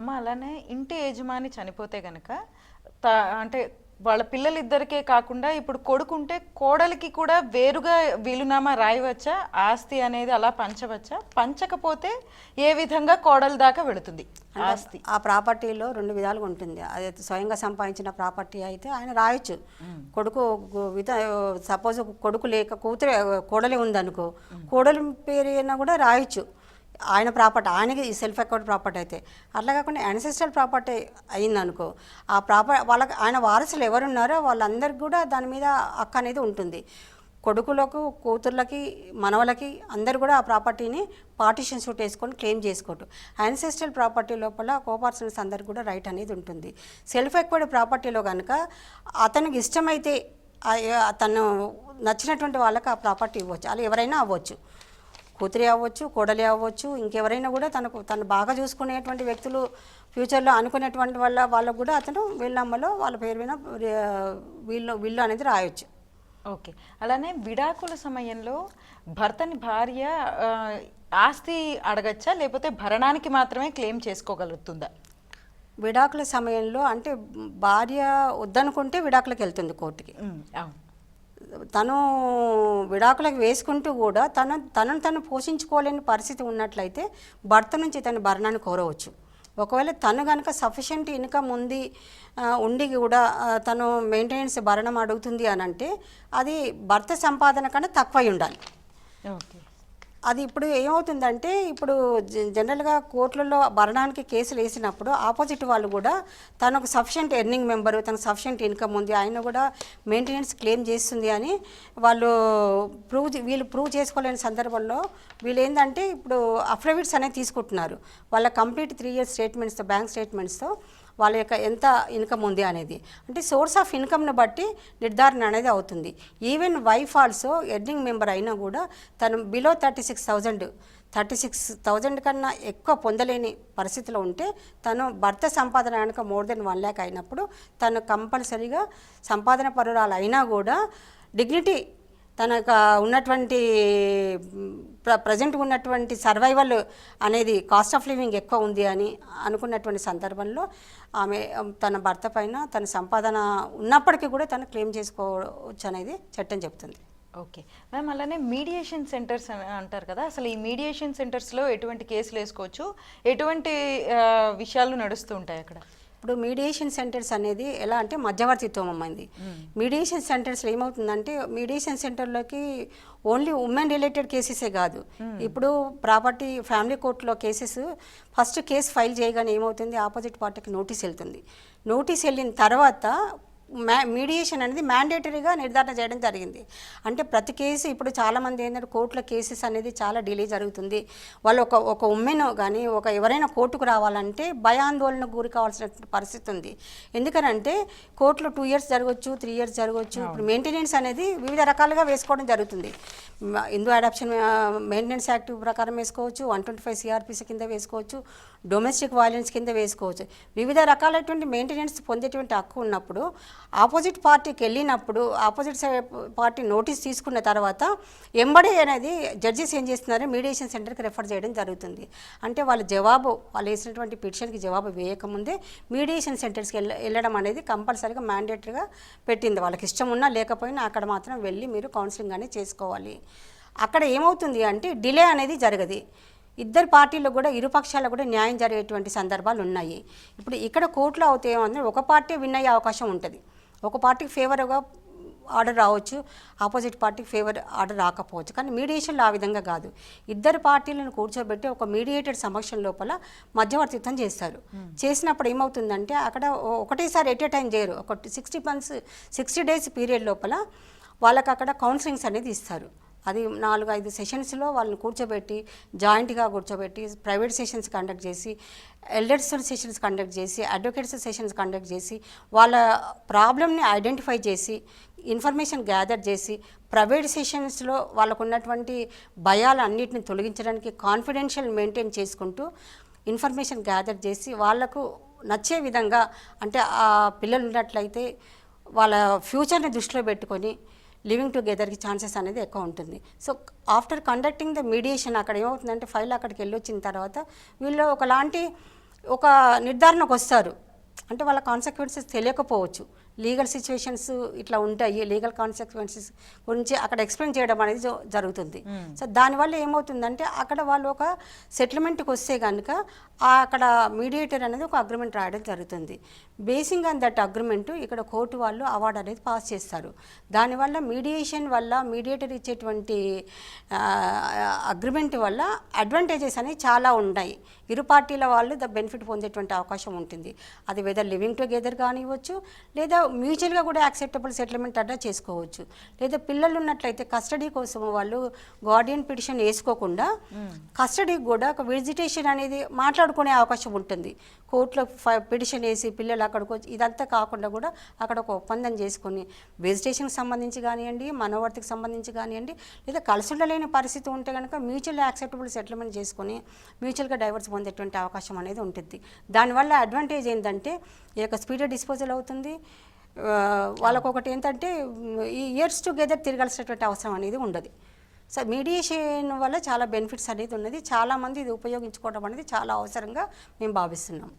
అమ్మ అలానే ఇంటి యజమాని చనిపోతే గనక అంటే వాళ్ళ పిల్లలిద్దరికే కాకుండా ఇప్పుడు కొడుకుంటే కోడలికి కూడా వేరుగా వీలునామా రాయవచ్చా? ఆస్తి అనేది అలా పంచవచ్చా? పంచకపోతే ఏ విధంగా కోడలి దాకా వెళుతుంది ఆస్తి? ఆ ప్రాపర్టీలో రెండు విధాలుగా ఉంటుంది. అది స్వయంగా సంపాదించిన ప్రాపర్టీ అయితే ఆయన రాయొచ్చు. కొడుకు సపోజ్ కొడుకు లేక కూతురు కోడలి ఉందనుకో, కోడలి పేరు అయినా కూడా రాయొచ్చు. ఆయన ప్రాపర్టీ ఆయనకి సెల్ఫ్ అకౌంట్ ప్రాపర్టీ అయితే. అట్లా కాకుండా యాన్సెస్ట్రల్ ప్రాపర్టీ అయిందనుకో, ఆ వాళ్ళకి ఆయన వారసులు ఎవరున్నారో వాళ్ళందరికీ కూడా దాని మీద హక్కు అనేది ఉంటుంది. కొడుకులకు, కూతుర్లకి, మనవలకి అందరు కూడా ఆ ప్రాపర్టీని పార్టీషన్ సూట్ వేసుకొని క్లెయిమ్ చేసుకోవటం. యాన్సెస్ట్రల్ ప్రాపర్టీ లోపల కోపర్సన్స్ అందరికి కూడా రైట్ అనేది ఉంటుంది. సెల్ఫ్ ఎక్వైర్డ్ ప్రాపర్టీలో కనుక అతనికి ఇష్టమైతే తను నచ్చినటువంటి వాళ్ళకి ఆ ప్రాపర్టీ ఇవ్వచ్చు. అలా ఎవరైనా అవ్వచ్చు, కూతురి అవ్వచ్చు, కోడలి అవ్వచ్చు, ఇంకెవరైనా కూడా తను బాగా చూసుకునేటువంటి వ్యక్తులు ఫ్యూచర్లో అనుకునేటువంటి వాళ్ళకు కూడా అతను వీళ్ళమ్మలో వాళ్ళ పేరు మీద వీళ్ళు అనేది రాయొచ్చు. ఓకే. అలానే విడాకుల సమయంలో భర్తని భార్య ఆస్తి అడగచ్చా, లేకపోతే భరణానికి మాత్రమే క్లెయిమ్ చేసుకోగలుగుతుందా? విడాకుల సమయంలో అంటే భార్య వద్దనుకుంటే విడాకులకు వెళ్తుంది కోర్టుకి. అవును. తను విడాకులకు వేసుకుంటూ కూడా తను పోషించుకోలేని పరిస్థితి ఉన్నట్లయితే భర్త నుంచి తన భరణాన్ని కోరవచ్చు. ఒకవేళ తను కనుక సఫిషియెంట్ ఇన్కమ్ ఉండి కూడా తను మెయింటెనెన్స్ భరణం అడుగుతుంది అని అంటే అది భర్త సంపాదన కన్నా తక్కువై ఉండాలి. ఓకే. అది ఇప్పుడు ఏమవుతుందంటే ఇప్పుడు జనరల్గా కోర్టులలో భరణానికి కేసులు వేసినప్పుడు ఆపోజిట్ వాళ్ళు కూడా తనకు సఫిషియెంట్ ఎర్నింగ్ మెంబరు, తనకు సఫిషియెంట్ ఇన్కమ్ ఉంది, ఆయన కూడా మెయింటెనెన్స్ క్లెయిమ్ చేస్తుంది అని వీళ్ళు ప్రూవ్ చేసుకోలేని సందర్భంలో వీళ్ళు ఏంటంటే ఇప్పుడు అఫిడవిట్స్ అనేది తీసుకుంటున్నారు. వాళ్ళ కంప్లీట్ 3 years స్టేట్మెంట్స్తో, బ్యాంక్ స్టేట్మెంట్స్తో వాళ్ళ యొక్క ఎంత ఇన్కమ్ ఉంది అనేది, అంటే సోర్స్ ఆఫ్ ఇన్కమ్ని బట్టి నిర్ధారణ అనేది అవుతుంది. Even wife also earning member అయినా కూడా తను బిలో 36,000 కన్నా ఎక్కువ పొందలేని పరిస్థితిలో ఉంటే తను భర్త సంపాదన కనుక మోర్ దెన్ 1 lakh అయినప్పుడు తను కంపల్సరీగా సంపాదన పరురాలు అయినా కూడా డిగ్నిటీ తనకు ఉన్నటువంటి ప్రజెంట్ ఉన్నటువంటి సర్వైవల్ అనేది కాస్ట్ ఆఫ్ లివింగ్ ఎక్కువ ఉంది అని అనుకున్నటువంటి సందర్భంలో ఆమె తన భర్త పైన తన సంపాదన ఉన్నప్పటికీ కూడా తను క్లెయిమ్ చేసుకోవచ్చు అనేది చట్టం చెప్తుంది. Okay ma'am. అలానే మీడియేషన్ సెంటర్స్ అంటారు కదా, అసలు ఈ మీడియేషన్ సెంటర్స్లో ఎటువంటి కేసులు వేసుకోవచ్చు, ఎటువంటి విషయాలు నడుస్తూ ఉంటాయి అక్కడ? ఇప్పుడు మీడియేషన్ సెంటర్స్ అనేది ఎలా అంటే మధ్యవర్తిత్వం అమ్మైంది. మీడియేషన్ సెంటర్స్లో ఏమవుతుందంటే మీడియేషన్ సెంటర్లోకి ఓన్లీ ఉమెన్ రిలేటెడ్ కేసెసే కాదు, ఇప్పుడు ప్రాపర్టీ ఫ్యామిలీ కోర్టులో కేసెస్ ఫస్ట్ కేసు ఫైల్ చేయగానే ఏమవుతుంది, ఆపోజిట్ పార్టీకి నోటీస్ వెళ్తుంది. నోటీస్ వెళ్ళిన తర్వాత మీడియేషన్ అనేది మ్యాండేటరీగా నిర్ధారణ చేయడం జరిగింది. అంటే ప్రతి కేసు ఇప్పుడు చాలామంది ఏంటంటే కోర్టుల కేసెస్ అనేది చాలా డిలే జరుగుతుంది. వాళ్ళు ఒక ఉమెన్ కానీ ఎవరైనా కోర్టుకు రావాలంటే భయాందోళనకు గురి కావాల్సిన పరిస్థితి ఉంది. ఎందుకనంటే కోర్టులో 2 years జరగవచ్చు, 3 years జరగవచ్చు. ఇప్పుడు మెయింటెనెన్స్ అనేది వివిధ రకాలుగా వేసుకోవడం జరుగుతుంది. హిందూ అడాప్షన్ మెయింటెనెన్స్ యాక్ట్ ప్రకారం వేసుకోవచ్చు, 125 CRPC కింద వేసుకోవచ్చు, డొమెస్టిక్ వైలెన్స్ కింద వేసుకోవచ్చు. వివిధ రకాలైనటువంటి మెయింటెనెన్స్ పొందేటువంటి హక్కు ఉన్నప్పుడు ఆపోజిట్ పార్టీకి వెళ్ళినప్పుడు ఆపోజిట్ పార్టీ నోటీస్ తీసుకున్న తర్వాత ఎంబడే అనేది జడ్జెస్ ఏం చేస్తున్నారు, మీడియేషన్ సెంటర్కి రెఫర్ చేయడం జరుగుతుంది. అంటే వాళ్ళు వేసినటువంటి పిటిషన్కి జవాబు వేయకముందే మీడియేషన్ సెంటర్స్కి వెళ్ళడం అనేది కంపల్సరీగా మ్యాండేటరీగా పెట్టింది. వాళ్ళకి ఇష్టం ఉన్నా లేకపోయినా అక్కడ మాత్రం వెళ్ళి మీరు కౌన్సిలింగ్ అనేది చేసుకోవాలి. అక్కడ ఏమవుతుంది అంటే డిలే అనేది జరగదు. ఇద్దరు పార్టీలు కూడా ఇరుపక్షాలకు కూడా న్యాయం జరిగేటువంటి సందర్భాలు ఉన్నాయి. ఇప్పుడు ఇక్కడ కోర్టులో అవుతే ఏమంటే ఒక పార్టీ విన్ అయ్యే అవకాశం ఉంటుంది, ఒక పార్టీకి ఫేవర్గా ఆర్డర్ రావచ్చు, ఆపోజిట్ పార్టీకి ఫేవర్ ఆర్డర్ రాకపోవచ్చు. కానీ మీడియేషన్లో ఆ విధంగా కాదు, ఇద్దరు పార్టీలను కూర్చోబెట్టి ఒక మీడియేటెడ్ సమక్షం లోపల మధ్యవర్తిత్వం చేస్తారు. చేసినప్పుడు ఏమవుతుందంటే అక్కడ ఒకటేసారి ఎట్ ఏ టైం చేయరు, ఒక 60 days పీరియడ్ లోపల వాళ్ళకి అక్కడ కౌన్సిలింగ్స్ అనేది ఇస్తారు. అది 4-5 సెషన్స్లో వాళ్ళని కూర్చోబెట్టి జాయింట్గా కూర్చోబెట్టి ప్రైవేట్ సెషన్స్ కండక్ట్ చేసి, ఎల్డర్స్ సెషన్స్ కండక్ట్ చేసి, అడ్వకేట్స్ సెషన్స్ కండక్ట్ చేసి వాళ్ళ ప్రాబ్లమ్ని ఐడెంటిఫై చేసి ఇన్ఫర్మేషన్ గ్యాదర్ చేసి ప్రైవేట్ సెషన్స్లో వాళ్ళకు ఉన్నటువంటి భయాలన్నిటిని తొలగించడానికి కాన్ఫిడెన్షియల్ మెయింటైన్ చేసుకుంటూ ఇన్ఫర్మేషన్ గ్యాదర్ చేసి వాళ్లకు నచ్చే విధంగా, అంటే ఆ పిల్లలు ఉన్నట్లయితే వాళ్ళ ఫ్యూచర్ని దృష్టిలో పెట్టుకొని లివింగ్ టుగెదర్కి ఛాన్సెస్ అనేది ఎక్కువ ఉంటుంది. So after conducting the mediation అక్కడ ఏమవుతుందంటే ఫైల్ అక్కడికి వెళ్ళొచ్చిన తర్వాత వీళ్ళు ఒకలాంటి ఒక నిర్ధారణకు వస్తారు. అంటే వాళ్ళ కాన్సిక్వెన్సెస్ తెలియకపోవచ్చు, లీగల్ సిచ్యువేషన్స్ ఇట్లా ఉంటాయి, లీగల్ కాన్సిక్వెన్సెస్ గురించి అక్కడ ఎక్స్ప్లెయిన్ చేయడం అనేది జరుగుతుంది. సో దానివల్ల ఏమవుతుందంటే అక్కడ వాళ్ళు ఒక సెటిల్మెంట్కి వస్తే కనుక అక్కడ మీడియేటర్ అనేది ఒక అగ్రిమెంట్ రాయడం జరుగుతుంది. బేసింగ్ ఆన్ దట్ అగ్రిమెంట్ ఇక్కడ కోర్టు వాళ్ళు అవార్డు అనేది పాస్ చేస్తారు. దానివల్ల మీడియేషన్ వల్ల మీడియేటర్ ఇచ్చేటువంటి అగ్రిమెంట్ వల్ల అడ్వాంటేజెస్ అనేవి చాలా ఉన్నాయి. ఇరు పార్టీల వాళ్ళు బెనిఫిట్ పొందేటువంటి అవకాశం ఉంటుంది. అది వెదర్ లివింగ్ టుగెదర్ కానివ్వచ్చు, లేదా మ్యూచువల్గా కూడా యాక్సెప్టబుల్ సెటిల్మెంట్ అడ్డా చేసుకోవచ్చు. లేదా పిల్లలు ఉన్నట్లయితే కస్టడీ కోసం వాళ్ళు గార్డియన్ పిటిషన్ వేసుకోకుండా కస్టడీకి కూడా ఒక విజిటేషన్ అనేది మాట్లాడుకునే అవకాశం ఉంటుంది. కోర్టులో పిటిషన్ వేసి పిల్లలు అక్కడికి వచ్చి ఇదంతా కాకుండా కూడా అక్కడ ఒక ఒప్పందం చేసుకొని విజిటేషన్కి సంబంధించి కానివ్వండి, మనోవర్తికి సంబంధించి కానివ్వండి, లేదా కలిసి ఉండలేని పరిస్థితి ఉంటే కనుక మ్యూచువల్ యాక్సెప్టబుల్ సెటిల్మెంట్ చేసుకొని మ్యూచువల్గా డైవర్స్ పొందేటువంటి అవకాశం అనేది ఉంటుంది. దానివల్ల అడ్వాంటేజ్ ఏంటంటే ఈ యొక్క స్పీడ్ డిస్పోజల్ అవుతుంది. వాళ్ళకు ఒకటి ఏంటంటే ఈ ఇయర్స్ టుగెదర్ తిరగాల్సినటువంటి అవసరం అనేది ఉండదు. సో మీడియేషన్ వల్ల చాలా బెనిఫిట్స్ అనేది ఉన్నది. చాలామంది ఇది ఉపయోగించుకోవడం అనేది చాలా అవసరంగా మేము భావిస్తున్నాం.